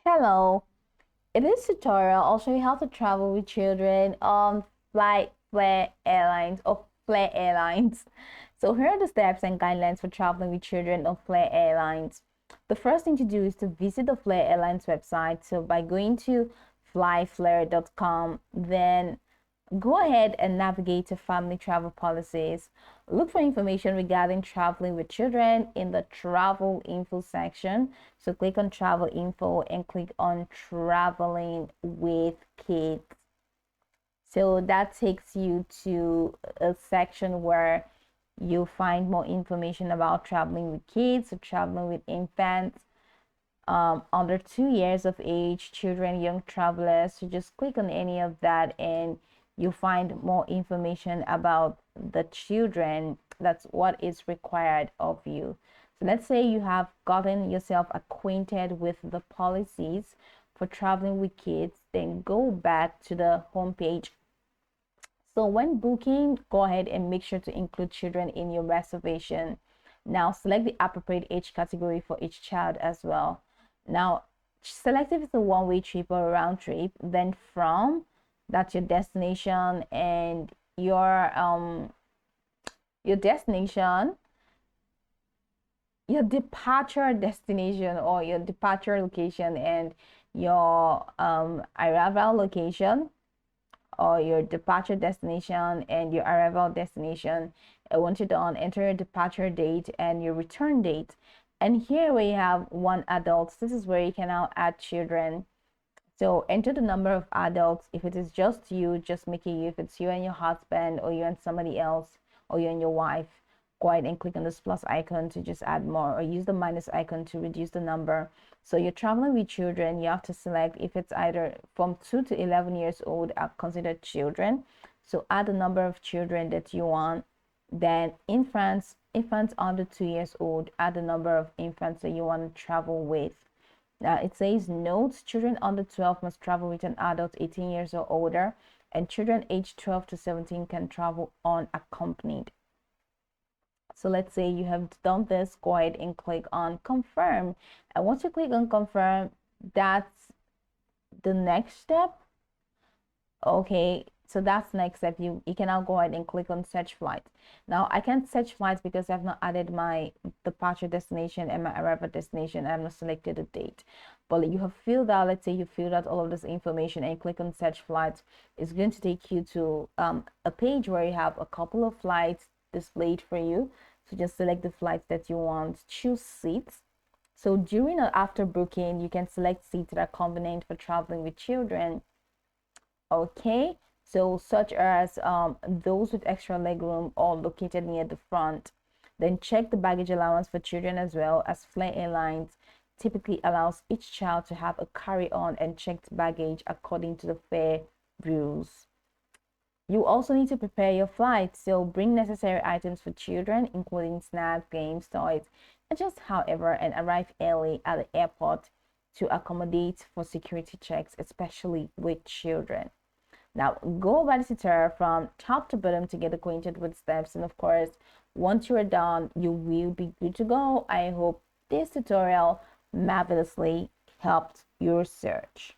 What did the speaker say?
Hello. In this tutorial, I'll show you how to travel with children on Flair Airlines or Flair Airlines. So here are the steps and guidelines for traveling with children on Flair Airlines. The first thing to do is to visit the Flair Airlines website. So by going to flyflair.com, then go ahead and navigate to family travel policies. Look for information regarding traveling with children in the travel info section. So click on travel info and click on traveling with kids. So that takes you to a section where you'll find more information about traveling with kids, so traveling with infants, under 2 years of age, children, young travelers. So just click on any of that and you'll find more information about the children. That's what is required of you. So let's say you have gotten yourself acquainted with the policies for traveling with kids, then go back to the homepage. So when booking, go ahead and make sure to include children in your reservation. Now select the appropriate age category for each child as well. Now select if it's a one-way trip or a round trip, then from that's your destination and your destination, your departure destination or your departure location, and your arrival location, or your departure destination and your arrival destination. I want you to enter your departure date and your return date. And here we have one adult. This is where you can now add children. So enter the number of adults. If it is just you, just make it you. If it's you and your husband, or you and somebody else, or you and your wife, go ahead and click on this plus icon to just add more, or use the minus icon to reduce the number. So you're traveling with children, you have to select if it's either from 2 to 11 years old are considered children. So add the number of children that you want. Then infants under 2 years old, add the number of infants that you want to travel with. Now it says notes, children under 12 must travel with an adult 18 years or older, and children aged 12 to 17 can travel unaccompanied. So let's say you have done this, go ahead and click on confirm. And once you click on confirm, that's the next step. Okay, so that's next step. You can now go ahead and click on search flight. Now I can't search flights because I've not added my departure destination and my arrival destination. I've not selected a date, but you have filled out, let's say you filled out all of this information and click on search flights. It's going to take you to a page where you have a couple of flights displayed for you. So just select the flights that you want, choose seats. So during or after booking, you can select seats that are convenient for traveling with children. Okay, so such as those with extra legroom or located near the front. Then check the baggage allowance for children, as well as Flair Airlines typically allows each child to have a carry-on and checked baggage according to the fare rules. You also need to prepare your flight, so bring necessary items for children, including snacks, games, toys, and just however, and arrive early at the airport to accommodate for security checks, especially with children. Now, go over the tutorial from top to bottom to get acquainted with steps. And of course, once you are done, you will be good to go. I hope this tutorial marvelously helped your search.